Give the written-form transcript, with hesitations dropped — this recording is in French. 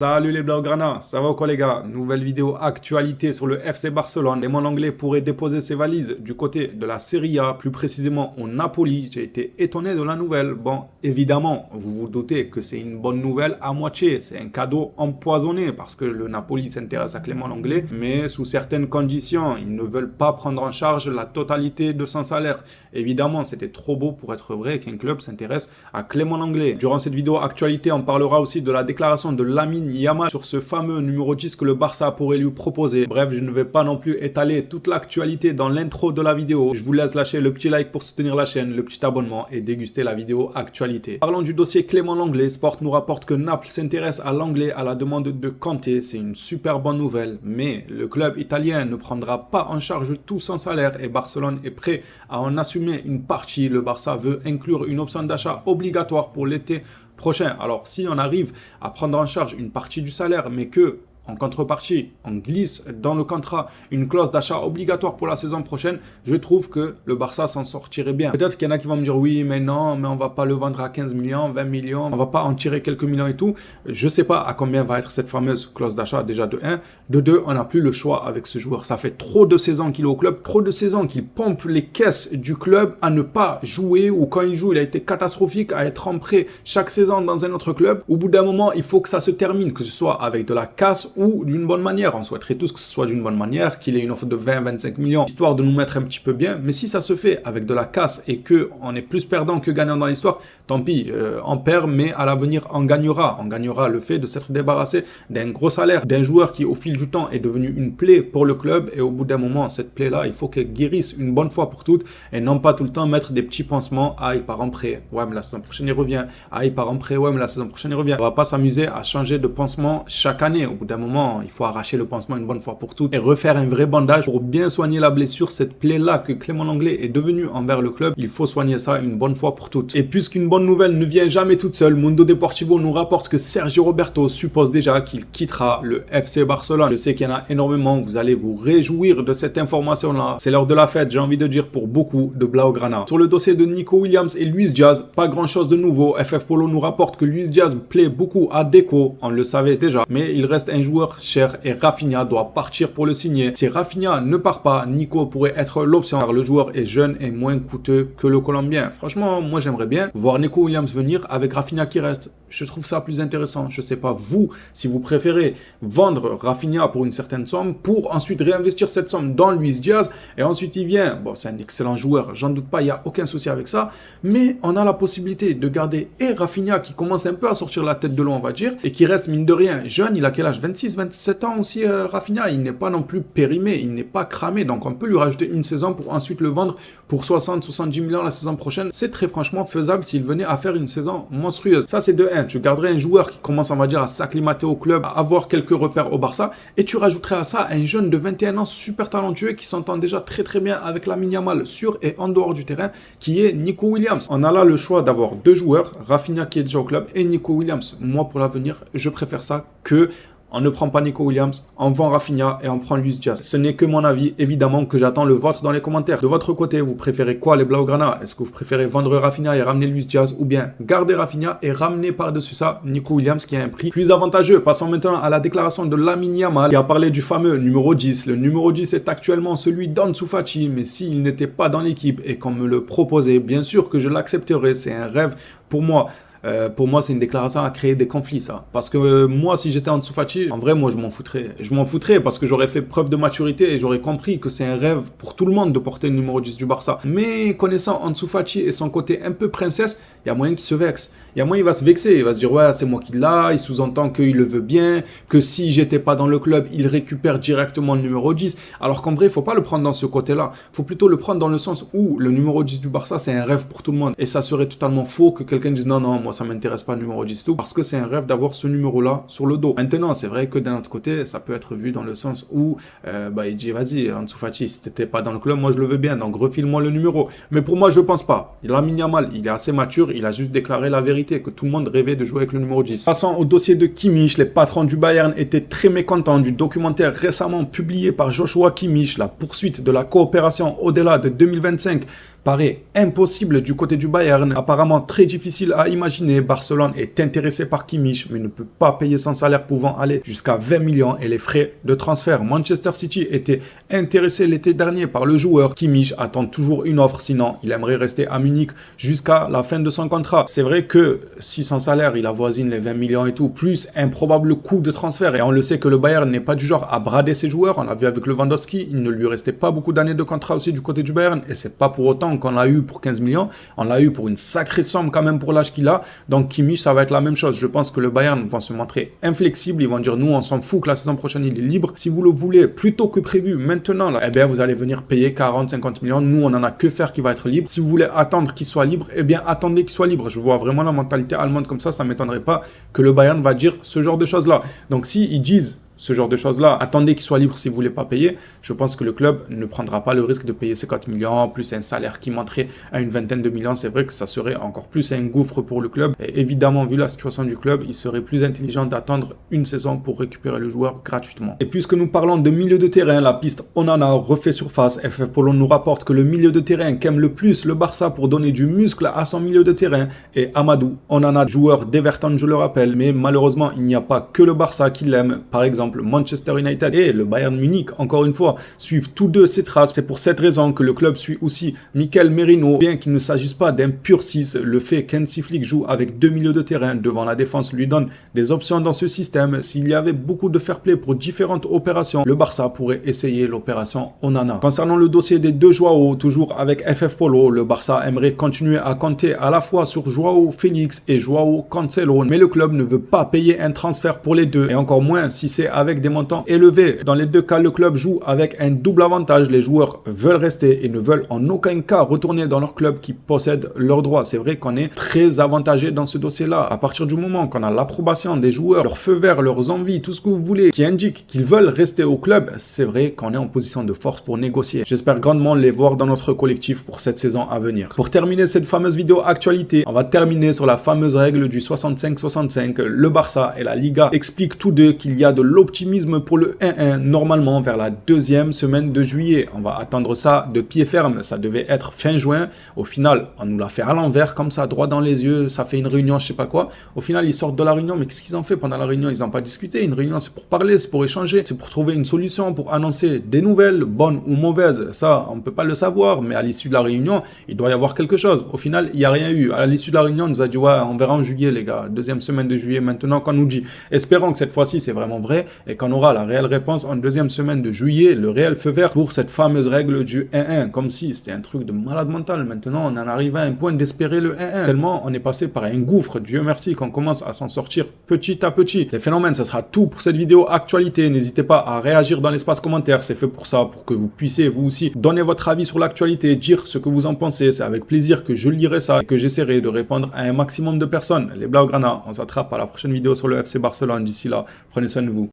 Salut les Blaugrana, ça va ou quoi les gars? Nouvelle vidéo actualité sur le FC Barcelone. Et mon anglais pourrait déposer ses valises du côté de la Serie A, plus précisément au Napoli. J'ai été étonné de la nouvelle. Bon, évidemment, vous vous doutez que c'est une bonne nouvelle à moitié. C'est un cadeau empoisonné parce que le Napoli s'intéresse à Clément Lenglet, mais sous certaines conditions. Ils ne veulent pas prendre en charge la totalité de son salaire. Évidemment, c'était trop beau pour être vrai qu'un club s'intéresse à Clément Lenglet. Durant cette vidéo actualité, on parlera aussi de la déclaration de Lamine Yamal sur ce fameux numéro 10 que le Barça pourrait lui proposer. Bref, je ne vais pas non plus étaler toute l'actualité dans l'intro de la vidéo. Je vous laisse lâcher le petit like pour soutenir la chaîne, le petit abonnement et déguster la vidéo actualité. Parlons du dossier Clément Lenglet. Sport nous rapporte que Naples s'intéresse à Lenglet à la demande de Kanté. C'est une super bonne nouvelle, mais le club italien ne prendra pas en charge tout son salaire et Barcelone est prêt à en assumer une partie. Le Barça veut inclure une option d'achat obligatoire pour l'été prochain. Alors, si on arrive à prendre en charge une partie du salaire, mais que en contrepartie, on glisse dans le contrat une clause d'achat obligatoire pour la saison prochaine, je trouve que le Barça s'en sortirait bien. Peut-être qu'il y en a qui vont me dire oui, mais non, mais on va pas le vendre à 15 millions, 20 millions, on va pas en tirer quelques millions et tout. Je sais pas à combien va être cette fameuse clause d'achat déjà de 1. De 2, on n'a plus le choix avec ce joueur. Ça fait trop de saisons qu'il est au club, trop de saisons qu'il pompe les caisses du club à ne pas jouer ou quand il joue, il a été catastrophique à être en prêt chaque saison dans un autre club. Au bout d'un moment, il faut que ça se termine, que ce soit avec de la casse ou d'une bonne manière. On souhaiterait tous que ce soit d'une bonne manière, qu'il ait une offre de 20-25 millions, histoire de nous mettre un petit peu bien. Mais si ça se fait avec de la casse et qu'on est plus perdant que gagnant dans l'histoire, tant pis, on perd, mais à l'avenir, on gagnera. On gagnera le fait de s'être débarrassé d'un gros salaire, d'un joueur qui, au fil du temps, est devenu une plaie pour le club. Et au bout d'un moment, cette plaie-là, il faut qu'elle guérisse une bonne fois pour toutes et non pas tout le temps mettre des petits pansements. Ah, il part en prêt. Ouais, mais la saison prochaine, il revient. Ah, il part en prêt. Ouais, mais la saison prochaine, il revient. On va pas s'amuser à changer de pansement chaque année. Au bout d'un moment, il faut arracher le pansement une bonne fois pour toutes et refaire un vrai bandage pour bien soigner la blessure, cette plaie-là que Clément Lenglet est devenu envers le club. Il faut soigner ça une bonne fois pour toutes. Et puisqu'une bonne nouvelle ne vient jamais toute seule, Mundo Deportivo nous rapporte que Sergio Roberto suppose déjà qu'il quittera le FC Barcelone. Je sais qu'il y en a énormément, vous allez vous réjouir de cette information-là. C'est l'heure de la fête, j'ai envie de dire, pour beaucoup de Blaugrana. Sur le dossier de Nico Williams et Luis Diaz, pas grand-chose de nouveau. FF Polo nous rapporte que Luis Diaz plaît beaucoup à Deco, on le savait déjà, mais il reste un joueur cher et Rafinha doit partir pour le signer. Si Rafinha ne part pas, Nico pourrait être l'option car le joueur est jeune et moins coûteux que le Colombien. Franchement, moi j'aimerais bien voir Nico Williams venir avec Rafinha qui reste. Je trouve ça plus intéressant. Je sais pas vous, si vous préférez vendre Rafinha pour une certaine somme pour ensuite réinvestir cette somme dans Luis Diaz et ensuite il vient. Bon, c'est un excellent joueur, j'en doute pas, il n'y a aucun souci avec ça. Mais on a la possibilité de garder et Rafinha qui commence un peu à sortir la tête de l'eau, on va dire, et qui reste mine de rien jeune. Il a quel âge? 26, 27 ans aussi, Rafinha. Il n'est pas non plus périmé, il n'est pas cramé. Donc on peut lui rajouter une saison pour ensuite le vendre pour 60-70 millions la saison prochaine. C'est très franchement faisable s'il venait à faire une saison monstrueuse. Ça, c'est de 1. Tu garderais un joueur qui commence, on va dire, à s'acclimater au club, à avoir quelques repères au Barça, et tu rajouterais à ça un jeune de 21 ans super talentueux qui s'entend déjà très très bien avec Lamine Yamal sur et en dehors du terrain, qui est Nico Williams. On a là le choix d'avoir deux joueurs, Rafinha qui est déjà au club et Nico Williams. Moi, pour l'avenir, je préfère ça que on ne prend pas Nico Williams, on vend Rafinha et on prend Luis Diaz. Ce n'est que mon avis, évidemment, que j'attends le vôtre dans les commentaires. De votre côté, vous préférez quoi les Blaugrana? Est-ce que vous préférez vendre Rafinha et ramener Luis Diaz ou bien garder Rafinha et ramener par-dessus ça Nico Williams qui a un prix plus avantageux? Passons maintenant à la déclaration de Lamine Yamal qui a parlé du fameux numéro 10. Le numéro 10 est actuellement celui d'Ansu Fati, mais s'il n'était pas dans l'équipe et qu'on me le proposait, bien sûr que je l'accepterais. C'est un rêve pour moi. Pour moi, c'est une déclaration à créer des conflits, ça. Parce que moi, si j'étais Ansu Fati, en vrai, moi, je m'en foutrais. Je m'en foutrais parce que j'aurais fait preuve de maturité et j'aurais compris que c'est un rêve pour tout le monde de porter le numéro 10 du Barça. Mais connaissant Ansu Fati et son côté un peu princesse, il y a moyen qu'il se vexe. Il y a moyen qu'il va se vexer. Il va se dire, ouais, c'est moi qui l'a. Il sous-entend qu'il le veut bien, que si j'étais pas dans le club, il récupère directement le numéro 10. Alors qu'en vrai, il faut pas le prendre dans ce côté-là. Il faut plutôt le prendre dans le sens où le numéro 10 du Barça, c'est un rêve pour tout le monde. Et ça serait totalement faux que quelqu'un dise, non, non, moi, ça m'intéresse pas le numéro 10 tout, parce que c'est un rêve d'avoir ce numéro-là sur le dos. Maintenant, c'est vrai que d'un autre côté, ça peut être vu dans le sens où il dit, vas-y, Ansu Fati, si t'étais pas dans le club, moi, je le veux bien, donc refile-moi le numéro. Mais pour moi, je pense pas. Lamine Yamal, il est assez mature, il a juste déclaré la vérité, que tout le monde rêvait de jouer avec le numéro 10. Passons au dossier de Kimmich, les patrons du Bayern étaient très mécontents du documentaire récemment publié par Joshua Kimmich, la poursuite de la coopération au-delà de 2025 paraît impossible du côté du Bayern. Apparemment très difficile à imaginer. Barcelone est intéressé par Kimmich, mais ne peut pas payer son salaire pouvant aller jusqu'à 20 millions et les frais de transfert. Manchester City était intéressé l'été dernier par le joueur. Kimmich attend toujours une offre, sinon il aimerait rester à Munich jusqu'à la fin de son contrat. C'est vrai que si son salaire il avoisine les 20 millions et tout, plus un probable coût de transfert, et on le sait que le Bayern n'est pas du genre à brader ses joueurs, on l'a vu avec Lewandowski, il ne lui restait pas beaucoup d'années de contrat aussi du côté du Bayern, et c'est pas pour autant qu'on l'a eu pour 15 millions, on l'a eu pour une sacrée somme quand même pour l'âge qu'il a. Donc Kimmich, ça va être la même chose. Je pense que le Bayern va se montrer inflexible, ils vont dire nous on s'en fout que la saison prochaine il est libre, si vous le voulez plus tôt que prévu maintenant là, eh bien vous allez venir payer 40-50 millions, nous on en a que faire qu'il va être libre. Si vous voulez attendre qu'il soit libre, eh bien attendez qu'il soit libre. Je vois vraiment la mentalité allemande comme ça m'étonnerait pas que le Bayern va dire ce genre de choses là. Donc si ils disent ce genre de choses-là, attendez qu'il soit libre si vous ne voulez pas payer, je pense que le club ne prendra pas le risque de payer 50 millions, plus un salaire qui monterait à une vingtaine de millions. C'est vrai que ça serait encore plus un gouffre pour le club. Et évidemment, vu la situation du club, il serait plus intelligent d'attendre une saison pour récupérer le joueur gratuitement. Et puisque nous parlons de milieu de terrain, la piste Onana refait surface. FF Polo nous rapporte que le milieu de terrain qu'aime le plus le Barça pour donner du muscle à son milieu de terrain est Amadou Onana, joueur d'Everton, je le rappelle. Mais malheureusement, il n'y a pas que le Barça qui l'aime. Par exemple, Manchester United et le Bayern Munich, encore une fois, suivent tous deux ses traces. C'est pour cette raison que le club suit aussi Mikel Merino. Bien qu'il ne s'agisse pas d'un pur 6, le fait qu'Hansi Flick joue avec deux milieux de terrain devant la défense lui donne des options dans ce système. S'il y avait beaucoup de fair play pour différentes opérations, le Barça pourrait essayer l'opération Onana. Concernant le dossier des deux Joao, toujours avec FF Polo, le Barça aimerait continuer à compter à la fois sur Joao Félix et Joao Cancelo, mais le club ne veut pas payer un transfert pour les deux, et encore moins si c'est avec des montants élevés. Dans les deux cas, le club joue avec un double avantage. Les joueurs veulent rester et ne veulent en aucun cas retourner dans leur club qui possède leurs droits. C'est vrai qu'on est très avantagé dans ce dossier-là. À partir du moment qu'on a l'approbation des joueurs, leur feu vert, leurs envies, tout ce que vous voulez, qui indique qu'ils veulent rester au club, c'est vrai qu'on est en position de force pour négocier. J'espère grandement les voir dans notre collectif pour cette saison à venir. Pour terminer cette fameuse vidéo actualité, on va terminer sur la fameuse règle du 65-65. Le Barça et la Liga expliquent tous deux qu'il y a de l'optimisme pour le 1-1 normalement vers la deuxième semaine de juillet. On va attendre ça de pied ferme. Ça devait être fin juin. Au final, on nous l'a fait à l'envers, comme ça, droit dans les yeux. Ça fait une réunion, je sais pas quoi. Au final, ils sortent de la réunion. Mais qu'est-ce qu'ils ont fait pendant la réunion? Ils n'ont pas discuté. Une réunion, c'est pour parler, c'est pour échanger, c'est pour trouver une solution, pour annoncer des nouvelles, bonnes ou mauvaises. Ça, on ne peut pas le savoir. Mais à l'issue de la réunion, il doit y avoir quelque chose. Au final, il n'y a rien eu. À l'issue de la réunion, on nous a dit, ouais, on verra en juillet, les gars. Deuxième semaine de juillet, maintenant qu'on nous dit. Espérons que cette fois-ci, c'est vraiment vrai et qu'on aura la réelle réponse en deuxième semaine de juillet, le réel feu vert pour cette fameuse règle du 1-1, comme si c'était un truc de malade mental. Maintenant, on en arrive à un point d'espérer le 1-1, tellement on est passé par un gouffre. Dieu merci qu'on commence à s'en sortir petit à petit. Les phénomènes, ça sera tout pour cette vidéo actualité. N'hésitez pas à réagir dans l'espace commentaire, c'est fait pour ça, pour que vous puissiez vous aussi donner votre avis sur l'actualité, dire ce que vous en pensez. C'est avec plaisir que je lirai ça et que j'essaierai de répondre à un maximum de personnes. Les Blaugrana, on s'attrape à la prochaine vidéo sur le FC Barcelone. D'ici là, prenez soin de vous.